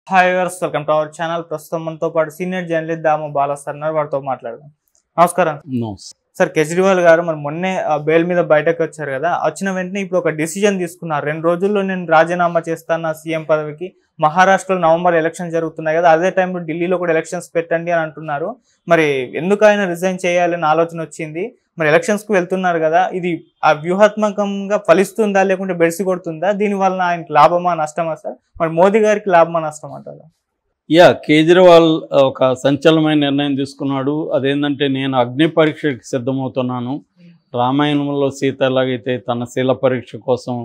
Hi viewers, welcome to our channel. ప్రస్తుతం మనతో పాటు సీనియర్ జర్నలిస్ట్ దాము బాలా సార్ ఉన్నారు. వారితో మాట్లాడదాం. నమస్కారం సార్. కేజ్రీవాల్ గారు మరి మొన్నే బెయిల్ మీద బయటకు వచ్చారు కదా. వచ్చిన వెంటనే ఇప్పుడు ఒక డిసిజన్ తీసుకున్నారు. 2 రోజుల్లో నేను రాజీనామా చేస్తాను నా సీఎం పదవికి. మహారాష్ట్రలో నవంబర్ ఎలక్షన్ జరుగుతున్నాయి కదా, అదే టైంలో ఢిల్లీలో కూడా ఎలక్షన్స్ పెట్టండి అని అంటున్నారు. మరి ఎందుకు ఆయన రిజైన్ చేయాలని ఆలోచన వచ్చింది? మరి ఎలక్షన్స్ కు వెళ్తున్నారు కదా, ఇది ఆ వ్యూహాత్మకంగా ఫలిస్తుందా లేకుంటే బెడిసి కొడుతుందా? దీని వల్ల ఆయనకి లాభమా నష్టమా సార్? మరి మోదీ గారికి లాభమా నష్టం అంటారా? కేజ్రీవాల్ ఒక సంచలనమైన నిర్ణయం తీసుకున్నాడు. అదేంటంటే, నేను అగ్ని పరీక్షకి సిద్ధమవుతున్నాను. రామాయణంలో సీత ఎలాగైతే తన శీల పరీక్ష కోసం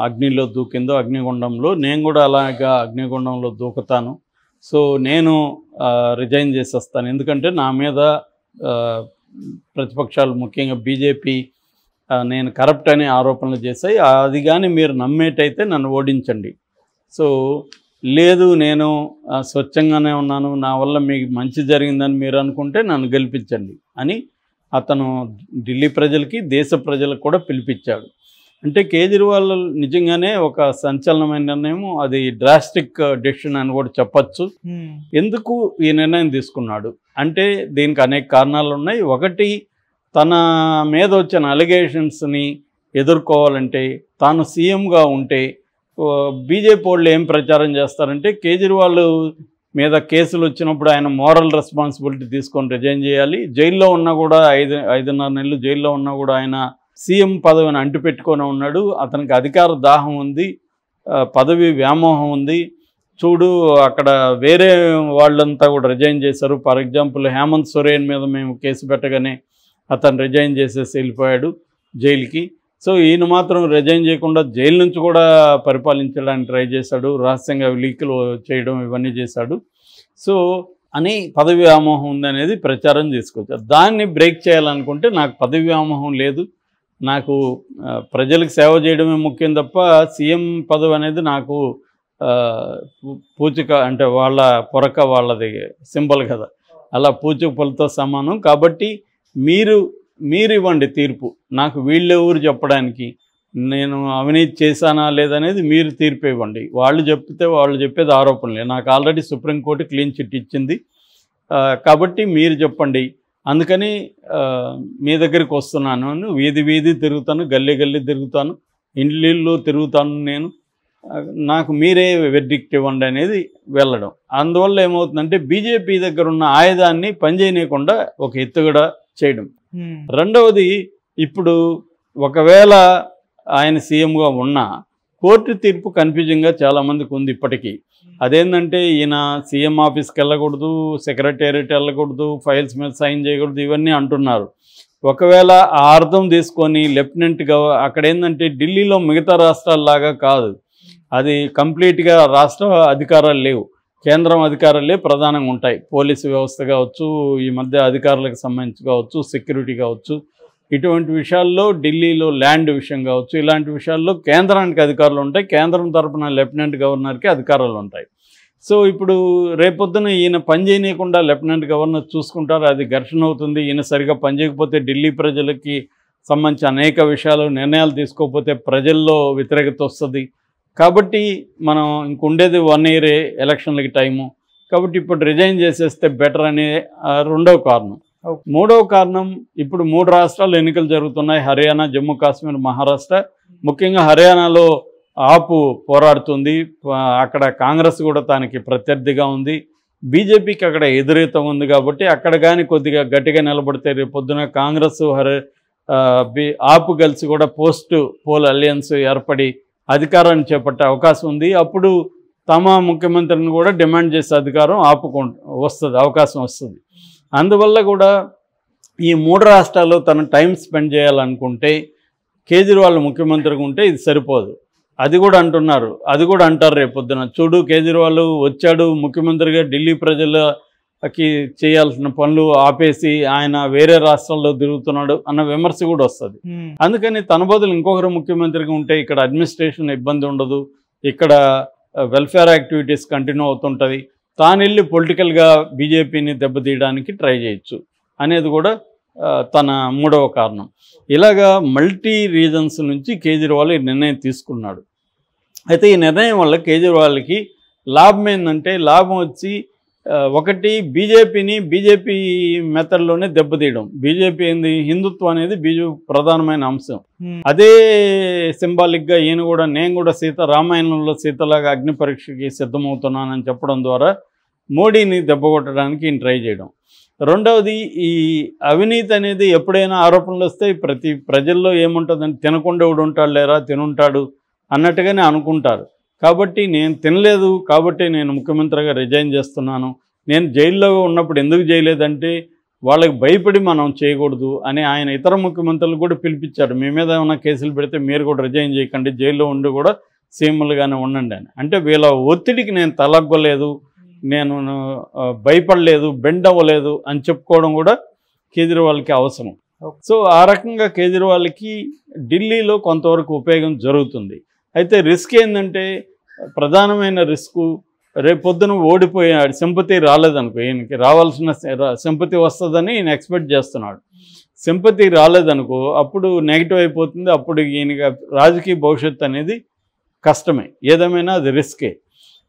అగ్నిలో దూకిందో, అగ్నిగుండంలో, నేను కూడా అలాగా అగ్నిగుండంలో దూకుతాను. సో నేను రిజైన్ చేసేస్తాను. ఎందుకంటే నా మీద ప్రతిపక్షాలు, ముఖ్యంగా బీజేపీ, నేను కరప్ట్ అనే ఆరోపణలు చేశాయి. అది కానీ మీరు నమ్మేటైతే నన్ను ఓడించండి. సో లేదు, నేను స్వచ్ఛంగానే ఉన్నాను, నా వల్ల మీకు మంచి జరిగిందని మీరు అనుకుంటే నన్ను గెలిపించండి అని అతను ఢిల్లీ ప్రజలకి, దేశ ప్రజలకు కూడా పిలిపించాడు. అంటే కేజ్రీవాల్ నిజంగానే ఒక సంచలనమైన నిర్ణయం, అది డ్రాస్టిక్ డెసిషన్ అని కూడా చెప్పచ్చు. ఎందుకు ఈ నిర్ణయం తీసుకున్నాడు అంటే దీనికి అనేక కారణాలు ఉన్నాయి. ఒకటి, తన మీద వచ్చిన అలిగేషన్స్ని ఎదుర్కోవాలంటే తాను సీఎంగా ఉంటే బీజేపీ వాళ్ళు ఏం ప్రచారం చేస్తారంటే, కేజ్రీవాల్ మీద కేసులు వచ్చినప్పుడు ఆయన మోరల్ రెస్పాన్సిబిలిటీ తీసుకొని రిజైన్ చేయాలి. జైల్లో ఉన్నా కూడా 5.5 నెలలు జైల్లో ఉన్నా కూడా ఆయన సీఎం పదవిని అంటిపెట్టుకొని ఉన్నాడు. అతనికి అధికార దాహం ఉంది, పదవి వ్యామోహం ఉంది. చూడు, అక్కడ వేరే వాళ్ళంతా కూడా రిజైన్ చేశారు. ఫర్ ఎగ్జాంపుల్, హేమంత్ సోరెన్ మీద మేము కేసు పెట్టగానే అతను రిజైన్ చేసేసి వెళ్ళిపోయాడు జైలుకి. సో ఈయన మాత్రం రిజైన్ చేయకుండా జైలు నుంచి కూడా పరిపాలించడానికి ట్రై చేశాడు. రహస్యంగా లీకులు చేయడం ఇవన్నీ చేశాడు. సో అని పదవి వ్యామోహం ఉందనేది ప్రచారం తీసుకొచ్చారు. దాన్ని బ్రేక్ చేయాలనుకుంటే, నాకు పదవి వ్యామోహం లేదు, నాకు ప్రజలకు సేవ చేయడమే ముఖ్యం తప్ప సీఎం పదవి అనేది నాకు పూచిక, అంటే వాళ్ళ పొరక, వాళ్ళది సింబల్ కదా, అలా పూచిక పొలతో సమానం. కాబట్టి మీరు ఇవ్వండి తీర్పు. నాకు వీళ్ళెవరు చెప్పడానికి, నేను అవినీతి చేశానా లేదనేది మీరు తీర్పు ఇవ్వండి. వాళ్ళు చెప్పేది ఆరోపణలే. నాకు ఆల్రెడీ సుప్రీంకోర్టు క్లీన్ చిట్ ఇచ్చింది కాబట్టి మీరు చెప్పండి. అందుకని మీ దగ్గరికి వస్తున్నాను. వీధి తిరుగుతాను, గల్లీ తిరుగుతాను, ఇల్లు తిరుగుతాను. నాకు మీరే వెర్డిక్ట్ ఇవ్వండి అనేది వెళ్ళడం. అందువల్ల ఏమవుతుందంటే, బీజేపీ దగ్గర ఉన్న ఆయుధాన్ని పనిచేయనీయకుండా ఒక ఎత్తుగడ చేయడం. రెండవది, ఇప్పుడు ఒకవేళ ఆయన సీఎంగా ఉన్నా కోర్టు తీర్పు కన్ఫ్యూజింగ్గా చాలామందికి ఉంది ఇప్పటికీ. అదేంటంటే, ఈయన సీఎం ఆఫీస్కి వెళ్ళకూడదు, సెక్రటేరియట్ వెళ్ళకూడదు, ఫైల్స్ మీద సైన్ చేయకూడదు, ఇవన్నీ అంటున్నారు. ఒకవేళ ఆ అర్థం తీసుకొని లెఫ్టినెంట్గా, అక్కడ ఏంటంటే ఢిల్లీలో మిగతా రాష్ట్రాల్లాగా కాదు, అది కంప్లీట్గా రాష్ట్ర అధికారాలు లేవు, కేంద్రం అధికారాలే ప్రధానంగా ఉంటాయి. పోలీసు వ్యవస్థ కావచ్చు, ఈ మధ్య అధికారులకు సంబంధించి కావచ్చు, సెక్యూరిటీ కావచ్చు, ఇటువంటి విషయాల్లో ఢిల్లీలో ల్యాండ్ విషయం కావచ్చు, ఇలాంటి విషయాల్లో కేంద్రానికి అధికారులు ఉంటాయి. కేంద్రం తరపున లెఫ్టినెంట్ గవర్నర్కి అధికారాలు ఉంటాయి. సో ఇప్పుడు రేపొద్దున ఈయన పని చేయనీయకుండా లెఫ్టినెంట్ గవర్నర్ చూసుకుంటారు, అది ఘర్షణ అవుతుంది. ఈయన సరిగా పనిచేయకపోతే ఢిల్లీ ప్రజలకి సంబంధించి అనేక విషయాలు, నిర్ణయాలు తీసుకోకపోతే ప్రజల్లో వ్యతిరేకత వస్తుంది. కాబట్టి మనం ఇంకుండేది 1 ఇయరే ఎలక్షన్లకి టైము. కాబట్టి ఇప్పుడు రిజైన్ చేసేస్తే బెటర్ అనే రెండవ కారణం. మూడవ కారణం, ఇప్పుడు 3 రాష్ట్రాలు ఎన్నికలు జరుగుతున్నాయి: హర్యానా, జమ్మూ కాశ్మీర్, మహారాష్ట్ర. ముఖ్యంగా హర్యానాలో ఆపు పోరాడుతుంది. అక్కడ కాంగ్రెస్ కూడా దానికి ప్రత్యర్థిగా ఉంది. బీజేపీకి అక్కడ ఎదురీత ఉంది. కాబట్టి అక్కడ కానీ కొద్దిగా గట్టిగా నిలబడితే రేపొద్దున కాంగ్రెస్, ఆపు కలిసి కూడా పోస్ట్ పోల్ అలయన్స్ ఏర్పడి అధికారాన్ని చేపట్టే అవకాశం ఉంది. అప్పుడు తమ ముఖ్యమంత్రిని కూడా డిమాండ్ చేసే అధికారం అవకాశం వస్తుంది. అందువల్ల కూడా ఈ 3 రాష్ట్రాల్లో తన టైం స్పెండ్ చేయాలనుకుంటే, కేజ్రీవాల్ ముఖ్యమంత్రిగా ఉంటే ఇది సరిపోదు. అది కూడా అంటున్నారు, అది కూడా అంటారు రేపొద్దున. చూడు, కేజ్రీవాల్ వచ్చాడు ముఖ్యమంత్రిగా, ఢిల్లీ ప్రజలకి చేయాల్సిన పనులు ఆపేసి ఆయన వేరే రాష్ట్రాల్లో తిరుగుతున్నాడు అన్న విమర్శ కూడా వస్తుంది. అందుకని తన బదులు ఇంకొకరు ముఖ్యమంత్రిగా ఉంటే ఇక్కడ అడ్మినిస్ట్రేషన్ ఇబ్బంది ఉండదు, ఇక్కడ వెల్ఫేర్ యాక్టివిటీస్ కంటిన్యూ అవుతుంటుంది, తాను వెళ్ళి పొలిటికల్గా బీజేపీని దెబ్బతీయడానికి ట్రై చేయొచ్చు అనేది కూడా తన మూడవ కారణం. ఇలాగా మల్టీ రీజన్స్ నుంచి కేజ్రీవాల్ ఈ నిర్ణయం తీసుకున్నాడు. అయితే ఈ నిర్ణయం వల్ల కేజ్రీవాల్కి లాభం ఏంటంటే లాభం వచ్చి ఒకటి బీజేపీ మెథడ్లోనే దెబ్బతీయడం. బీజేపీ ఏంది, హిందుత్వం అనేది ప్రధానమైన అంశం. అదే సింబాలిక్గా ఈయన కూడా నేను కూడా రామాయణంలో సీతలాగా అగ్ని పరీక్షకి సిద్ధమవుతున్నానని చెప్పడం ద్వారా మోడీని దెబ్బకొట్టడానికి ఈయన ట్రై చేయడం. రెండవది, ఈ అవినీతి అనేది ఎప్పుడైనా ఆరోపణలు వస్తే ప్రజల్లో ఏముంటుందని తినకుండా ఎవడు ఉంటాడు లేరా తినుంటాడు అన్నట్టుగానే అనుకుంటారు. కాబట్టి నేను తినలేదు కాబట్టి నేను ముఖ్యమంత్రిగా రిజైన్ చేస్తున్నాను, నేను జైల్లో ఉన్నప్పుడు ఎందుకు చేయలేదంటే వాళ్ళకి భయపడి మనం చేయకూడదు అని ఆయన ఇతర ముఖ్యమంత్రులు కూడా పిలిపించారు. మీ మీద ఏమైనా కేసులు పెడితే మీరు కూడా రిజైన్ చేయకండి, జైల్లో ఉండి కూడా సీఎంలుగానే ఉండండి అని. అంటే వీళ్ళ ఒత్తిడికి నేను తలగ్గలేదు, నేను భయపడలేదు, బెండ్ అవ్వలేదు అని చెప్పుకోవడం కూడా కేజ్రీవాల్కి అవసరం. సో ఆ రకంగా కేజ్రీవాల్కి ఢిల్లీలో కొంతవరకు ఉపయోగం జరుగుతుంది. అయితే రిస్క్ ఏంటంటే ప్రధానమైన రిస్క్ రేపొద్దున ఓడిపోయాడు, సింపతి రాలేదనుకో, ఈయనకి రావాల్సిన సింపతి వస్తుందని ఈయన ఎక్స్పెక్ట్ చేస్తున్నాడు. సింపతి రాలేదనుకో అప్పుడు నెగిటివ్ అయిపోతుంది, అప్పుడు ఈయనకి రాజకీయ భవిష్యత్తు అనేది కష్టమే, ఏదేమైనా అది రిస్కే.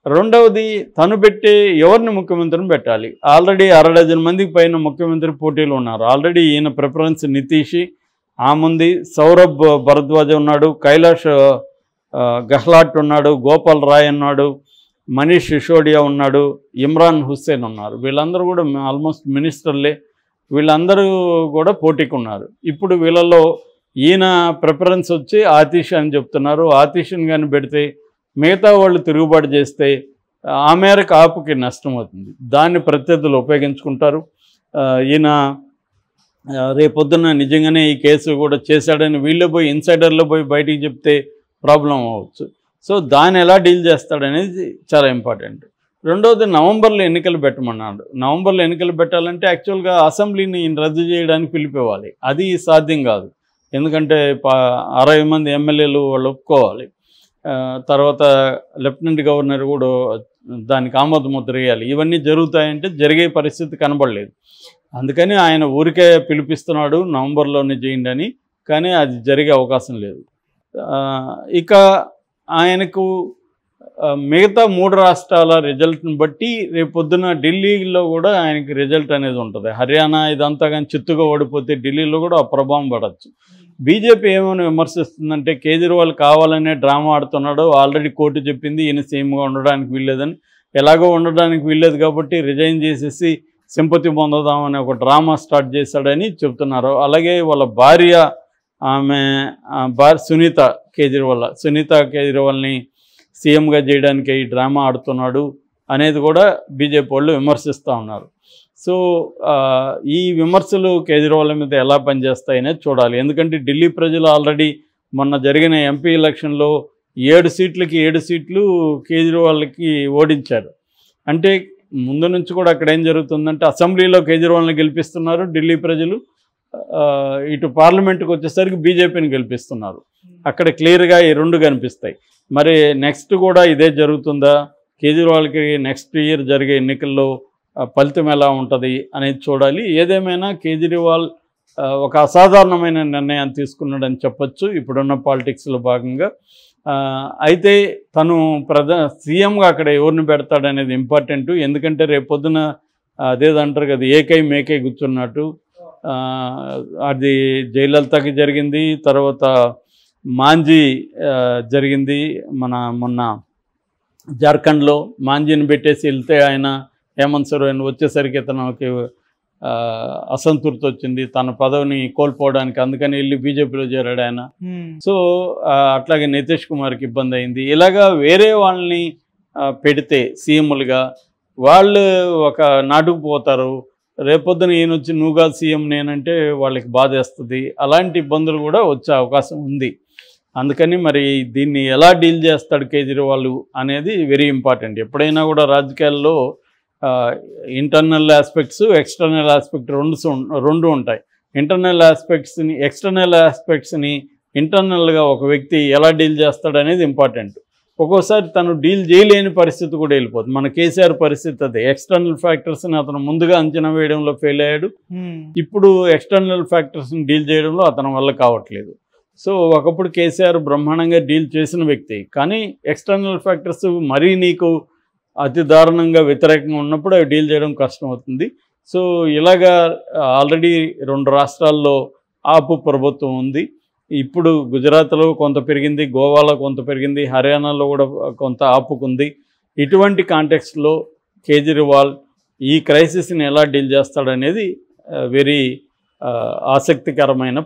రెండవది, తను పెట్టే ఎవరిని ముఖ్యమంత్రిని పెట్టాలి. ఆల్రెడీ 6 డజన్ మందికి పైన ముఖ్యమంత్రి పోటీలు ఉన్నారు. ఆల్రెడీ ఈయన ప్రిఫరెన్స్ నితీష్, ఆముంది సౌరభ్ భరద్వాజ్ ఉన్నాడు, కైలాష్ గెహ్లాట్ ఉన్నాడు, గోపాల్ రాయ్ ఉన్నాడు, మనీష్ సిసోడియా ఉన్నాడు, ఇమ్రాన్ హుస్సేన్ ఉన్నారు. వీళ్ళందరూ కూడా ఆల్మోస్ట్ మినిస్టర్లే. వీళ్ళందరూ కూడా పోటీకి ఉన్నారు. ఇప్పుడు వీళ్ళలో ఈయన ప్రిఫరెన్స్ వచ్చి ఆతిష్ అని చెప్తున్నారు. ఆతిష్ని కానీ పెడితే మిగతా వాళ్ళు తిరుగుబాటు చేస్తే ఆ మేరకు ఆపుకి నష్టం అవుతుంది. దాన్ని ప్రత్యర్థులు ఉపయోగించుకుంటారు. ఈయన రేపొద్దున నిజంగానే ఈ కేసు కూడా చేశాడని వీళ్ళే పోయి ఇన్సైడర్లో పోయి బయటికి చెప్తే ప్రాబ్లం అవ్వచ్చు. సో దాన్ని ఎలా డీల్ చేస్తాడనేది చాలా ఇంపార్టెంట్. రెండవది, నవంబర్లో ఎన్నికలు పెట్టమన్నాడు. నవంబర్లో ఎన్నికలు పెట్టాలంటే యాక్చువల్గా అసెంబ్లీని రద్దు చేయడానికి పిలిపేవాలి. అది సాధ్యం కాదు, ఎందుకంటే 60 మంది ఎమ్మెల్యేలు వాళ్ళు ఒప్పుకోవాలి. తర్వాత లెఫ్టినెంట్ గవర్నర్ కూడా దానికి ఆమోద ముద్ర వేయాలి. ఇవన్నీ జరుగుతాయంటే జరిగే పరిస్థితి కనబడలేదు. అందుకని ఆయన ఊరికే పిలిపిస్తున్నాడు నవంబర్లోనే చేయండి అని, కానీ అది జరిగే అవకాశం లేదు. ఇక ఆయనకు మిగతా 3 రాష్ట్రాల రిజల్ట్ని బట్టి రేపొద్దున ఢిల్లీలో కూడా ఆయనకి రిజల్ట్ అనేది ఉంటుంది. హర్యానా ఇదంతా కానీ చిత్తుగా ఓడిపోతే ఢిల్లీలో కూడా ఆ ప్రభావం పడవచ్చు. బీజేపీ ఏమైనా విమర్శిస్తుందంటే కేజ్రీవాల్ కావాలనే డ్రామా ఆడుతున్నాడు, ఆల్రెడీ కోర్టు చెప్పింది ఈయన సీఎంగా ఉండడానికి వీల్లేదని. ఎలాగో ఉండడానికి వీల్లేదు కాబట్టి రిజైన్ చేసేసి సింపతి పొందుదామని ఒక డ్రామా స్టార్ట్ చేశాడని చెప్తున్నారు. అలాగే వాళ్ళ భార్య సునీత కేజ్రీవాల్ని సీఎంగా చేయడానికి ఈ డ్రామా ఆడుతున్నాడు అనేది కూడా బీజేపీ వాళ్ళు విమర్శిస్తూ ఉన్నారు. సో ఈ విమర్శలు కేజ్రీవాల్ మీద ఎలా పనిచేస్తాయనేది చూడాలి. ఎందుకంటే ఢిల్లీ ప్రజలు ఆల్రెడీ మొన్న జరిగిన ఎంపీ ఎలక్షన్లో 7 సీట్లకి 7 సీట్లు కేజ్రీవాల్కి ఓడించారు. అంటే ముందు నుంచి కూడా అక్కడ ఏం జరుగుతుందంటే అసెంబ్లీలో కేజ్రీవాల్ని గెలిపిస్తున్నారు ఢిల్లీ ప్రజలు, ఇటు పార్లమెంట్కి వచ్చేసరికి బీజేపీని గెలిపిస్తున్నారు. అక్కడ క్లియర్గా ఈ 2 కనిపిస్తాయి. మరి నెక్స్ట్ కూడా ఇదే జరుగుతుందా, కేజ్రీవాల్కి నెక్స్ట్ ఇయర్ జరిగే ఎన్నికల్లో ఫలితం ఎలా ఉంటుంది అనేది చూడాలి. ఏదేమైనా కేజ్రీవాల్ ఒక అసాధారణమైన నిర్ణయాన్ని తీసుకున్నాడని చెప్పచ్చు ఇప్పుడున్న పాలిటిక్స్లో భాగంగా. అయితే తను సీఎంగా అక్కడ ఎవరిని పెడతాడనేది ఇంపార్టెంట్. ఎందుకంటే రేపొద్దున అదేదంటారు కదా, ఏకై మేకై కూర్చున్నట్టు. అది జయలలితకి జరిగింది, తర్వాత మాంజీ జరిగింది. మొన్న జార్ఖండ్లో మాంజీని పెట్టేసి వెళ్తే ఆయన హేమంత్ సోరెన్ వచ్చేసరికి తనకి అసంతృప్తి వచ్చింది, తన పదవిని కోల్పోవడానికి. అందుకని వెళ్ళి బీజేపీలో చేరాడు ఆయన. సో అట్లాగే నితీష్ కుమార్కి ఇబ్బంది అయింది. ఇలాగా వేరే వాళ్ళని పెడితే సీఎంలుగా వాళ్ళు ఒక నాటుకుపోతారు. రేపొద్దున ఈయన వచ్చి నువ్వుగా సీఎం నేనంటే వాళ్ళకి బాధేస్తుంది. అలాంటి ఇబ్బందులు కూడా వచ్చే అవకాశం ఉంది. అందుకని మరి దీన్ని ఎలా డీల్ చేస్తాడు కేజ్రీవాల్ అనేది వెరీ ఇంపార్టెంట్. ఎప్పుడైనా కూడా రాజకీయాల్లో ఇంటర్నల్ ఆస్పెక్ట్స్ ఎక్స్టర్నల్ ఆస్పెక్ట్ రెండు ఉంటాయి. ఎక్స్టర్నల్ ఆస్పెక్ట్స్ని ఇంటర్నల్గా ఒక వ్యక్తి ఎలా డీల్ చేస్తాడు అనేది ఇంపార్టెంట్. ఒక్కోసారి తను డీల్ చేయలేని పరిస్థితి కూడా వెళ్ళిపోతుంది. మన కేసీఆర్ పరిస్థితి అదే. ఎక్స్టర్నల్ ఫ్యాక్టర్స్ని అతను ముందుగా అంచనా వేయడంలో ఫెయిల్ అయ్యాడు. ఇప్పుడు ఎక్స్టర్నల్ ఫ్యాక్టర్స్ని డీల్ చేయడంలో అతని వల్ల కావట్లేదు. సో ఒకప్పుడు కేసీఆర్ బ్రహ్మాండంగా డీల్ చేసిన వ్యక్తి, కానీ ఎక్స్టర్నల్ ఫ్యాక్టర్స్ మరీ నీకు అతి దారుణంగా వ్యతిరేకంగా ఉన్నప్పుడు అవి డీల్ చేయడం కష్టం అవుతుంది. సో ఇలాగా ఆల్రెడీ 2 రాష్ట్రాల్లో ఆపు ప్రభుత్వం ఉంది. ఇప్పుడు గుజరాత్లో కొంత పెరిగింది, గోవాలో కొంత పెరిగింది, హర్యానాలో కూడా కొంత ఆపుకుంది. ఇటువంటి కాంటెక్స్ట్లో కేజ్రీవాల్ ఈ క్రైసిస్ని ఎలా డీల్ చేస్తాడనేది వెరీ ఆసక్తికరమైన